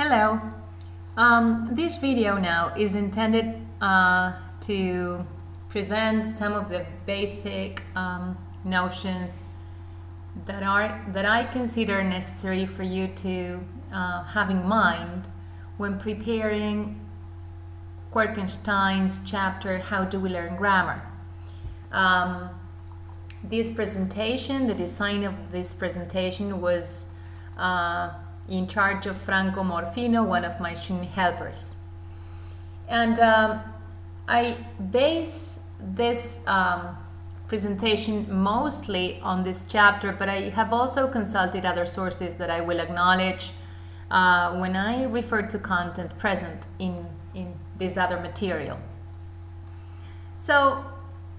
Hello. This video now is intended to present some of the basic notions that I consider necessary for you to have in mind when preparing Quirk and Stein's chapter, How Do We Learn Grammar? This presentation, the design of this presentation was in charge of Franco Morfino, one of my student helpers. And I base this presentation mostly on this chapter, but I have also consulted other sources that I will acknowledge when I refer to content present in this other material. So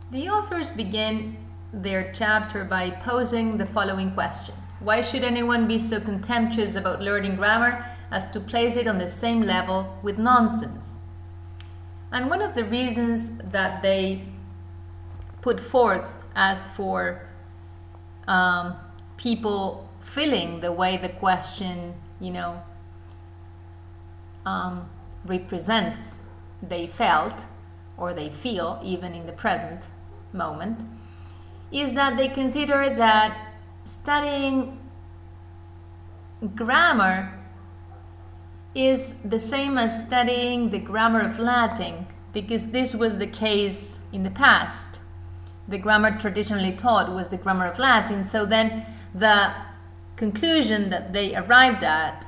the authors begin their chapter by posing the following question. Why should anyone be so contemptuous about learning grammar as to place it on the same level with nonsense? And one of the reasons that they put forth as for people feeling the way the question, represents they felt or they feel even in the present moment, is that they consider that studying grammar is the same as studying the grammar of Latin, because this was the case in the past. The grammar traditionally taught was the grammar of Latin, so then the conclusion that they arrived at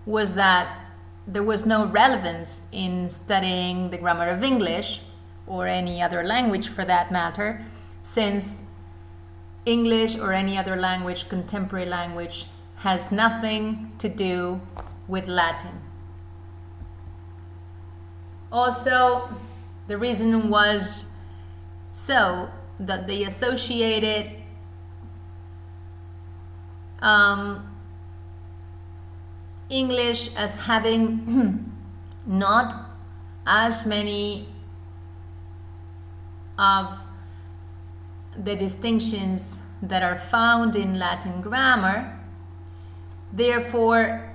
was that there was no relevance in studying the grammar of English, or any other language for that matter, since English or any other language, contemporary language, has nothing to do with Latin. Also, the reason was so that they associated English as having not as many of the distinctions that are found in Latin grammar. Therefore,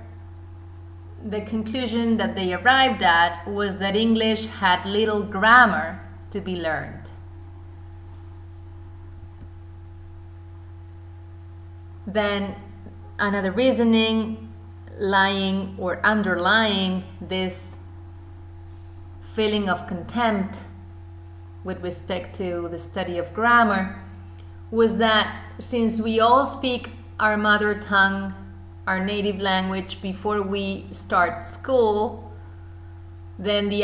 the conclusion that they arrived at was that English had little grammar to be learned. Then another reasoning lying or underlying this feeling of contempt with respect to the study of grammar was that since we all speak our mother tongue, our native language, before we start school, then the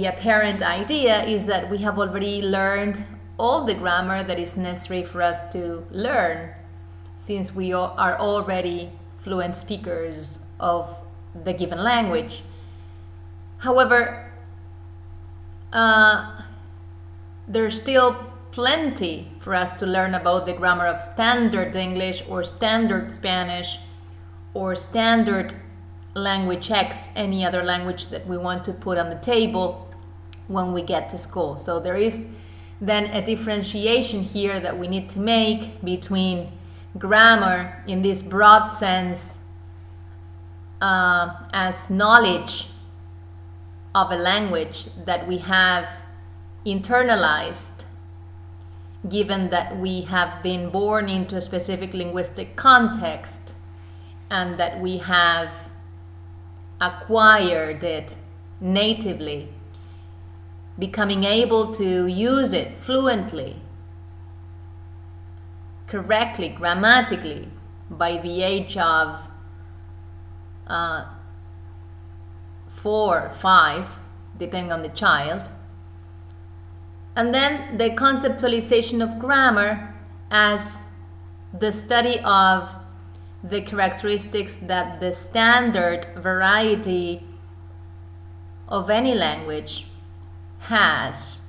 apparent idea is that we have already learned all the grammar that is necessary for us to learn, since we are already fluent speakers of the given language. However, there's still plenty for us to learn about the grammar of standard English or standard Spanish or standard language X, any other language that we want to put on the table when we get to school. So there is then a differentiation here that we need to make between grammar in this broad sense as knowledge of a language that we have internalized, given that we have been born into a specific linguistic context and that we have acquired it natively, becoming able to use it fluently, correctly, grammatically, by the age of 4 or 5, depending on the child. And then the conceptualization of grammar as the study of the characteristics that the standard variety of any language has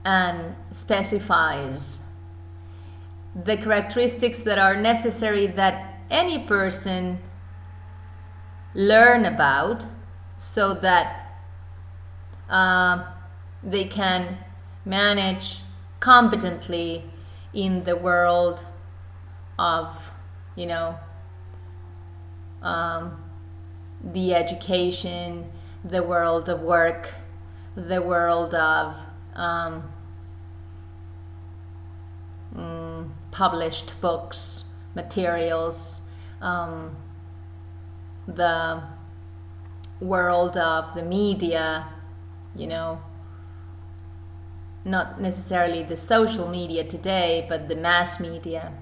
and specifies the characteristics that are necessary that any person learn about so that they can manage competently in the world of the education, the world of work, the world of published books, materials, the world of the media, not necessarily the social media today, but the mass media.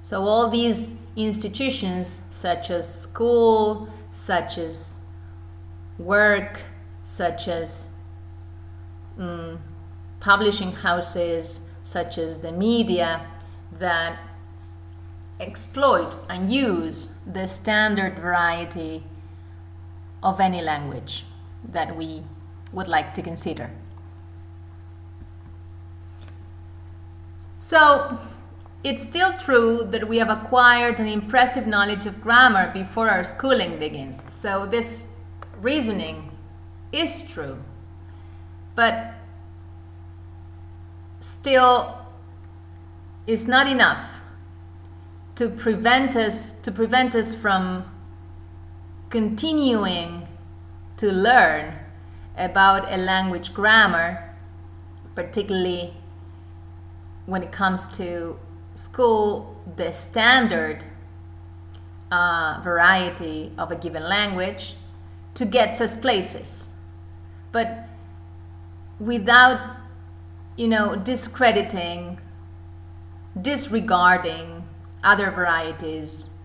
So all these institutions, such as school, such as work, such as publishing houses, such as the media, that exploit and use the standard variety of any language that we would like to consider. So, it's still true that we have acquired an impressive knowledge of grammar before our schooling begins. So this reasoning is true, but still is not enough to prevent us from continuing to learn about a language grammar, particularly when it comes to school, the standard variety of a given language, to get us places. But without, discrediting, disregarding other varieties,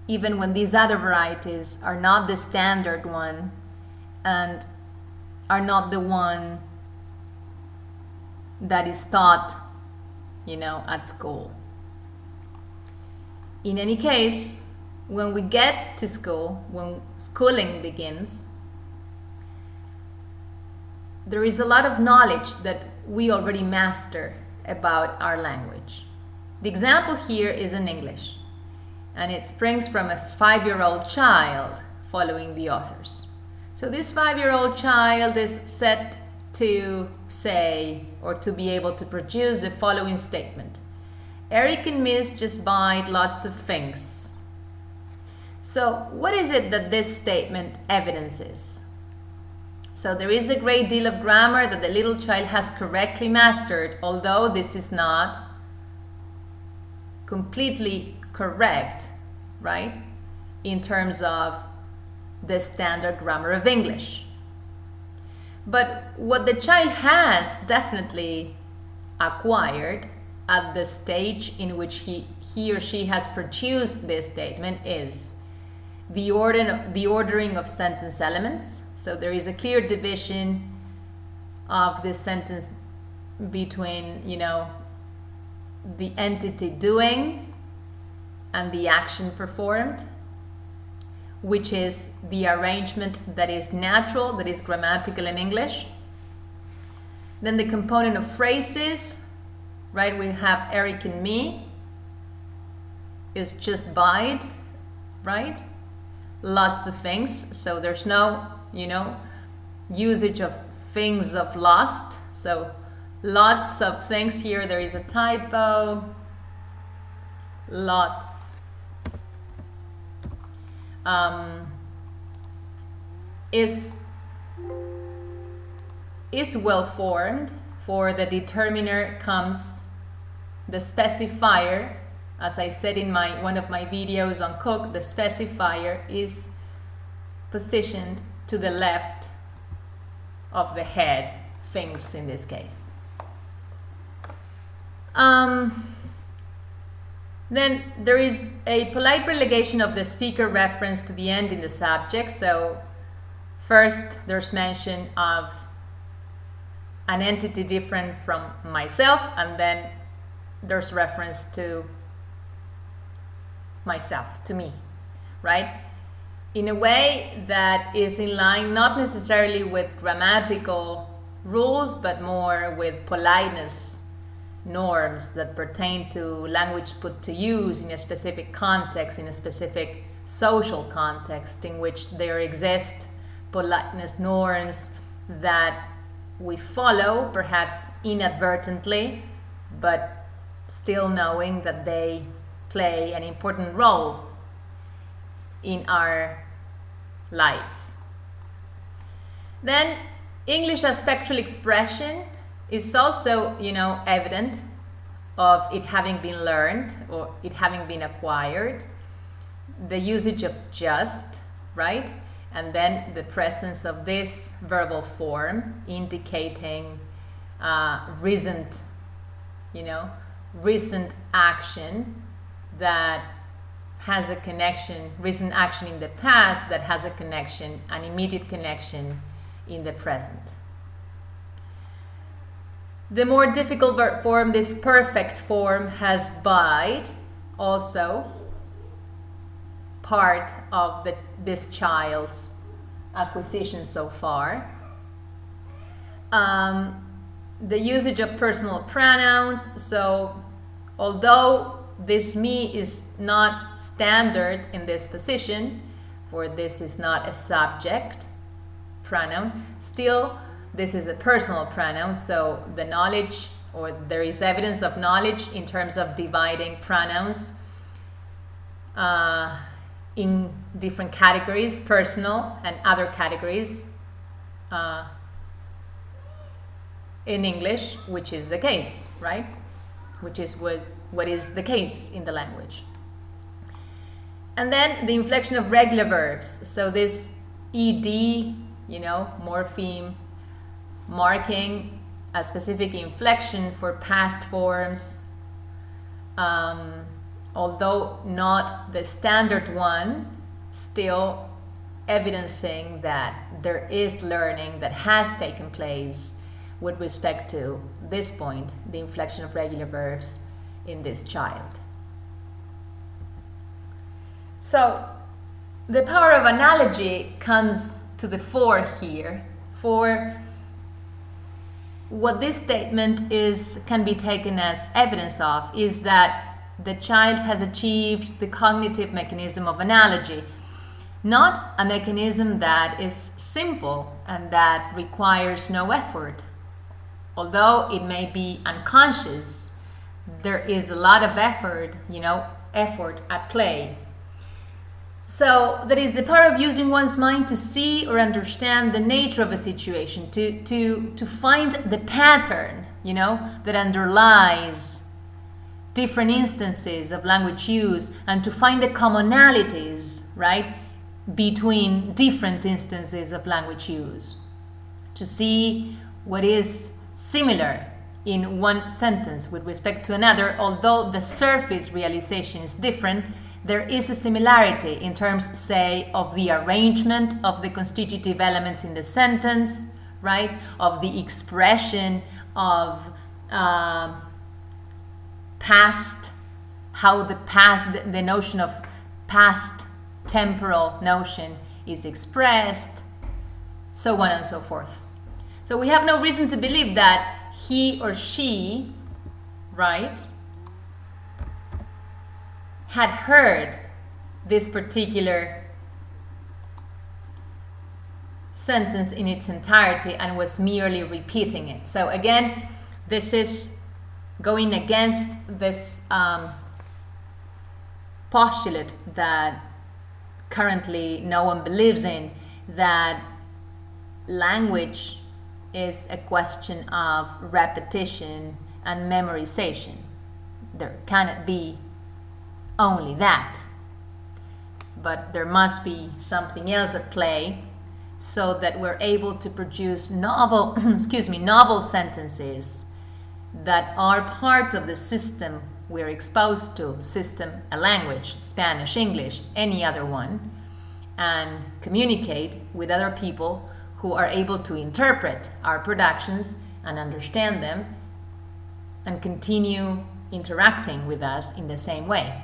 even when these other varieties are not the standard one and are not the one that is taught, at school. In any case, when we get to school, when schooling begins, there is a lot of knowledge that we already master about our language. The example here is in English, and it springs from a 5-year-old child following the authors. So this 5-year-old child is set to say, or to be able to produce the following statement: Eric and Miss just bought lots of things. So what is it that this statement evidences? So there is a great deal of grammar that the little child has correctly mastered, although this is not completely correct, right, in terms of the standard grammar of English. But what the child has definitely acquired at the stage in which he or she has produced this statement is the ordering of sentence elements. So there is a clear division of this sentence between, the entity doing and the action performed, which is the arrangement that is natural, that is grammatical in English. Then the component of phrases, right? We have Eric and me is just bought, right? Lots of things, so there's no, usage of things of lost. So lots of things here, there is a typo, lots. Is well formed. For the determiner comes the specifier. As I said in one of my videos on Cook, the specifier is positioned to the left of the head, things in this case. Then there is a polite relegation of the speaker reference to the end in the subject. So first there's mention of an entity different from myself, and then there's reference to myself, to me, right? In a way that is in line not necessarily with grammatical rules, but more with politeness norms that pertain to language put to use in a specific context, in a specific social context in which there exist politeness norms that we follow, perhaps inadvertently, but still knowing that they play an important role in our lives. Then English as textual expression is also, evident of it having been learned or it having been acquired. The usage of just, right? And then the presence of this verbal form indicating recent action that has a connection, recent action in the past that has a connection, an immediate connection in the present. The more difficult verb form, this perfect form, has bide, also part of this child's acquisition so far. The usage of personal pronouns. So although this me is not standard in this position, for this is not a subject pronoun, still this is a personal pronoun, so the knowledge, or there is evidence of knowledge in terms of dividing pronouns in different categories, personal and other categories in English, which is the case, right? Which is what is the case in the language. And then the inflection of regular verbs. So this ed, morpheme, marking a specific inflection for past forms, although not the standard one, still evidencing that there is learning that has taken place with respect to this point, the inflection of regular verbs in this child. So the power of analogy comes to the fore here. For what this statement can be taken as evidence of is that the child has achieved the cognitive mechanism of analogy, not a mechanism that is simple and that requires no effort. Although it may be unconscious, there is a lot of effort at play. So that is the power of using one's mind to see or understand the nature of a situation, to find the pattern, that underlies different instances of language use, and to find the commonalities, right, between different instances of language use. To see what is similar in one sentence with respect to another, although the surface realization is different, there is a similarity in terms, say, of the arrangement of the constitutive elements in the sentence, right? Of the expression of past, how the notion of past temporal notion is expressed, so on and so forth. So we have no reason to believe that he or she, right, had heard this particular sentence in its entirety and was merely repeating it. So again, this is going against this postulate that currently no one believes in, that language is a question of repetition and memorization. There cannot be only that, but there must be something else at play so that we're able to produce novel sentences that are part of the system we're exposed to, a language, Spanish, English, any other one, and communicate with other people who are able to interpret our productions and understand them and continue interacting with us in the same way.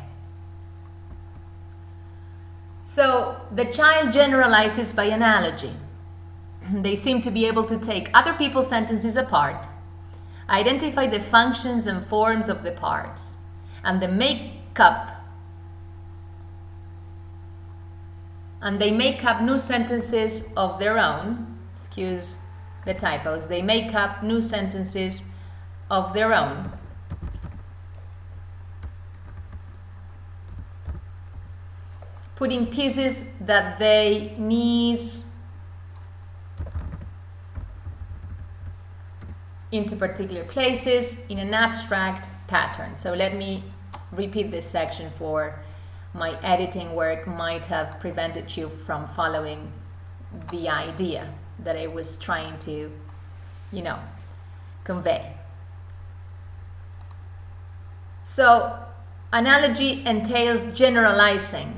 So the child generalizes by analogy. They seem to be able to take other people's sentences apart, identify the functions and forms of the parts, and they make up new sentences of their own. Excuse the typos. They make up new sentences of their own. putting pieces that they need into particular places in an abstract pattern. So let me repeat this section for my editing work might have prevented you from following the idea that I was trying to, convey. So analogy entails generalizing,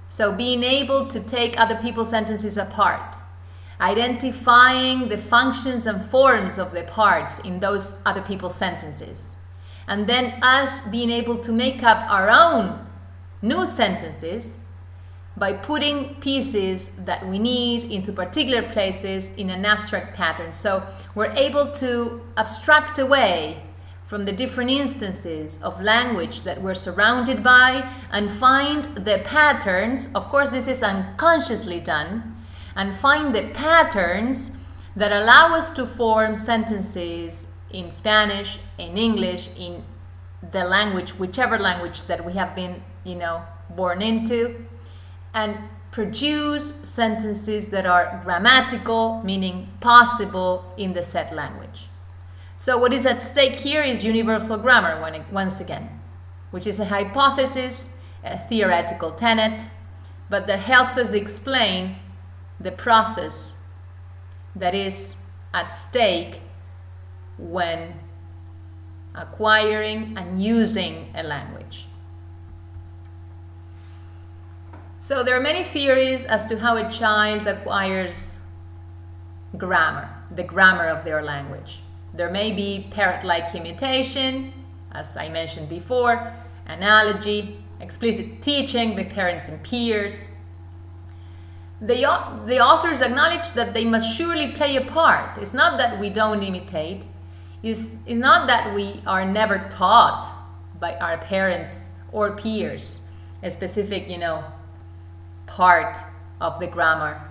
So being able to take other people's sentences apart, identifying the functions and forms of the parts in those other people's sentences, and then us being able to make up our own new sentences by putting pieces that we need into particular places in an abstract pattern. So we're able to abstract away from the different instances of language that we're surrounded by and find the patterns, of course this is unconsciously done, and find the patterns that allow us to form sentences in Spanish, in English, in the language, whichever language that we have been, born into, and produce sentences that are grammatical, meaning possible in the said language. So what is at stake here is universal grammar, once again, which is a hypothesis, a theoretical tenet, but that helps us explain the process that is at stake when acquiring and using a language. So there are many theories as to how a child acquires grammar, the grammar of their language. There may be parrot-like imitation, as I mentioned before, analogy, explicit teaching with parents and peers. The authors acknowledge that they must surely play a part. It's not that we don't imitate. It's not that we are never taught by our parents or peers a specific, part of the grammar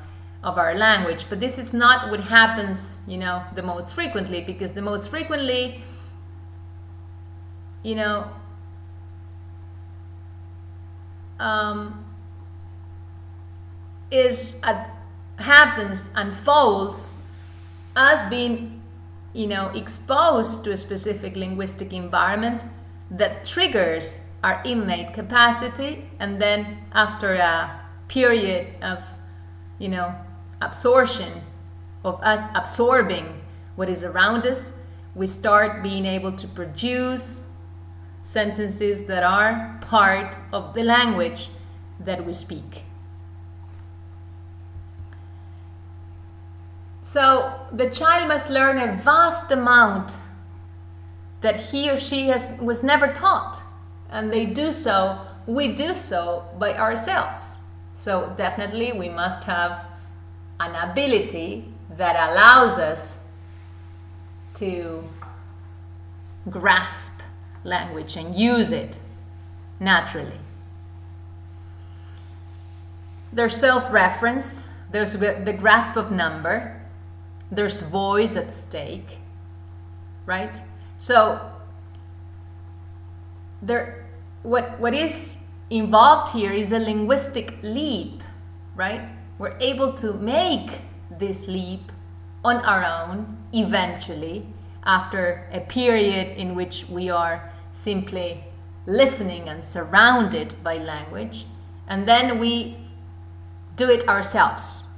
of our language. But this is not what happens, the most frequently, because the most frequently, unfolds us being, exposed to a specific linguistic environment that triggers our innate capacity, and then after a period of, absorption, of us absorbing what is around us, we start being able to produce sentences that are part of the language that we speak. So the child must learn a vast amount that he or she was never taught, and we do so by ourselves. So definitely we must have an ability that allows us to grasp language and use it naturally. There's self-reference, there's the grasp of number, there's voice at stake, right? So what is involved here is a linguistic leap, right? We're able to make this leap on our own eventually, after a period in which we are simply listening and surrounded by language, and then we do it ourselves.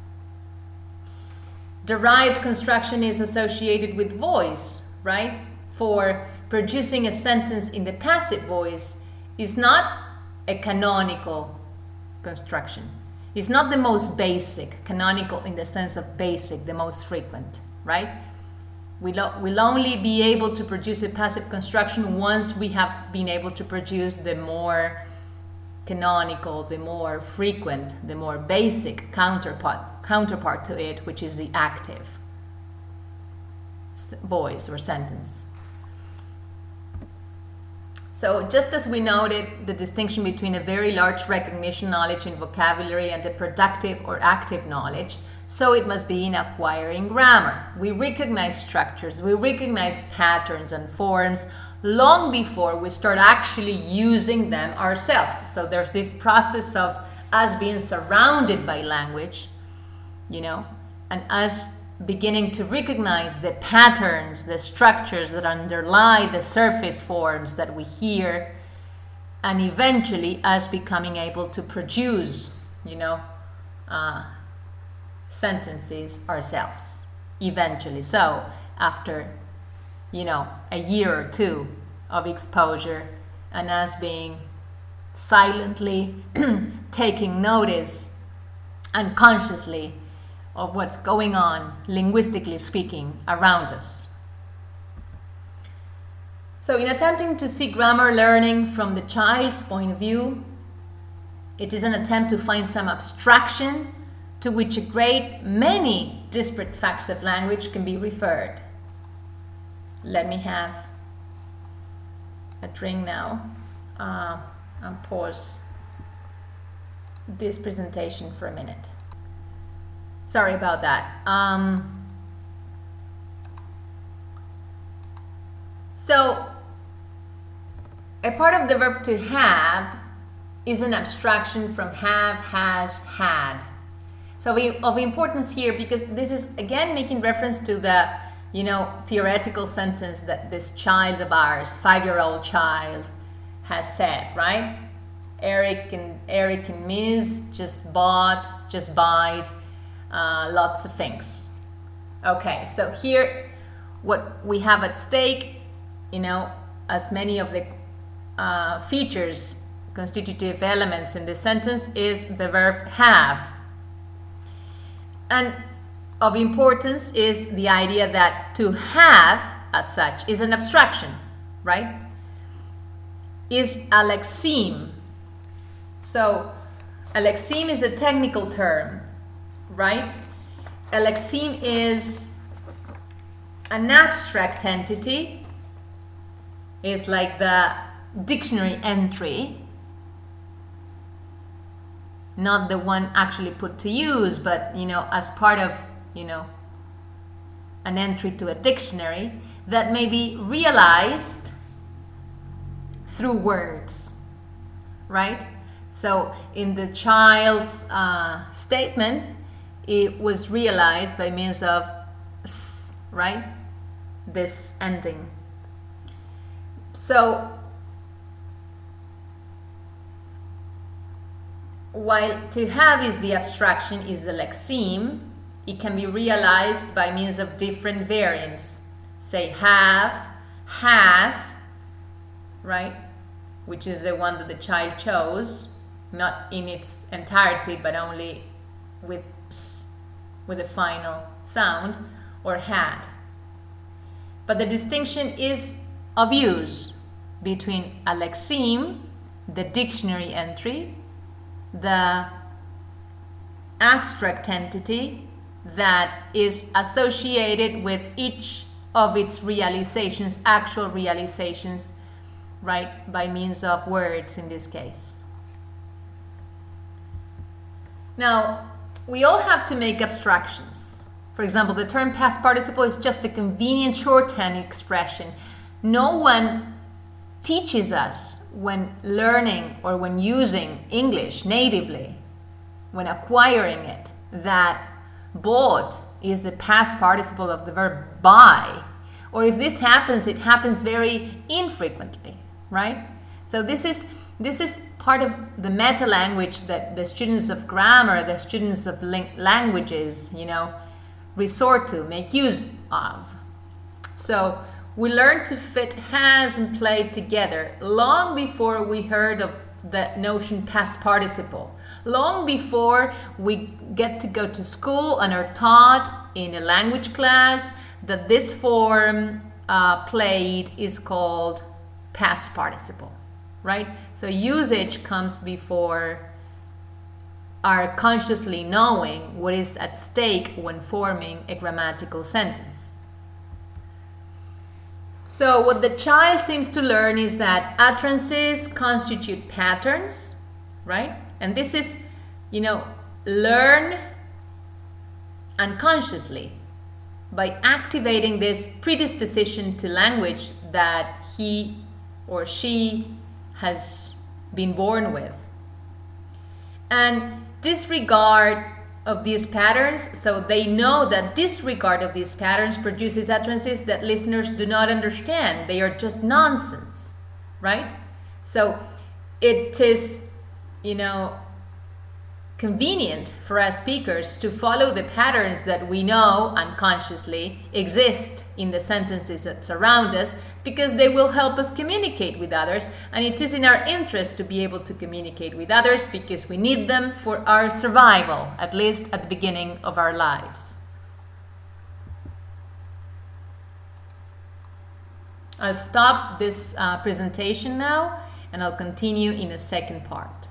Derived construction is associated with voice, right? For producing a sentence in the passive voice is not a canonical construction. It's not the most basic, canonical in the sense of basic, the most frequent, right? We'll only be able to produce a passive construction once we have been able to produce the more canonical, the more frequent, the more basic counterpart to it, which is the active voice or sentence. So just as we noted the distinction between a very large recognition knowledge in vocabulary and a productive or active knowledge, so it must be in acquiring grammar. We recognize structures, we recognize patterns and forms, long before we start actually using them ourselves. So there's this process of us being surrounded by language, and us beginning to recognize the patterns, the structures that underlie the surface forms that we hear, and eventually us becoming able to produce, sentences ourselves, eventually. So after, a year or two of exposure and us being silently taking notice unconsciously of what's going on, linguistically speaking, around us. So in attempting to see grammar learning from the child's point of view, it is an attempt to find some abstraction to which a great many disparate facts of language can be referred. Let me have a drink now and pause this presentation for a minute. Sorry about that. So a part of the verb to have is an abstraction from have, has, had. So of importance here, because this is again making reference to the theoretical sentence that this child of ours, 5-year-old child, has said, right? Eric and Miss just bought, just buyed lots of things. Okay, so here what we have at stake, as many of the features, constitutive elements in this sentence, is the verb have. And of importance is the idea that to have, as such, is an abstraction, right? Is a lexeme. So a lexeme is a technical term, right? A lexeme is an abstract entity. It's like the dictionary entry, not the one actually put to use, but as part of an entry to a dictionary that may be realized through words, right? So in the child's statement, it was realized by means of s, right? This ending. So while to have is the abstraction, is the lexeme, it can be realized by means of different variants. Say have, has, right? Which is the one that the child chose, not in its entirety, but only with s, with the final sound, or had. But the distinction is of use between a lexeme, the dictionary entry, the abstract entity that is associated with each of its realizations, actual realizations, right, by means of words in this case. Now, we all have to make abstractions. For example, the term past participle is just a convenient shorthand expression. No one teaches us when learning or when using English natively, when acquiring it, that bought is the past participle of the verb buy. Or if this happens, it happens very infrequently, right? So this is part of the meta language that the students of grammar, the students of languages, resort to, make use of. So we learn to fit has and played together long before we heard of the notion past participle, long before we get to go to school and are taught in a language class that this form played is called past participle, right? So usage comes before our consciously knowing what is at stake when forming a grammatical sentence. So what the child seems to learn is that utterances constitute patterns, right? And this is, learn unconsciously, by activating this predisposition to language that he or she has been born with. And disregard of these patterns, so they know that disregard of these patterns produces utterances that listeners do not understand. They are just nonsense, right? So it is, convenient for us speakers to follow the patterns that we know unconsciously exist in the sentences that surround us, because they will help us communicate with others, and it is in our interest to be able to communicate with others because we need them for our survival, at least at the beginning of our lives. I'll stop this presentation now, and I'll continue in a second part.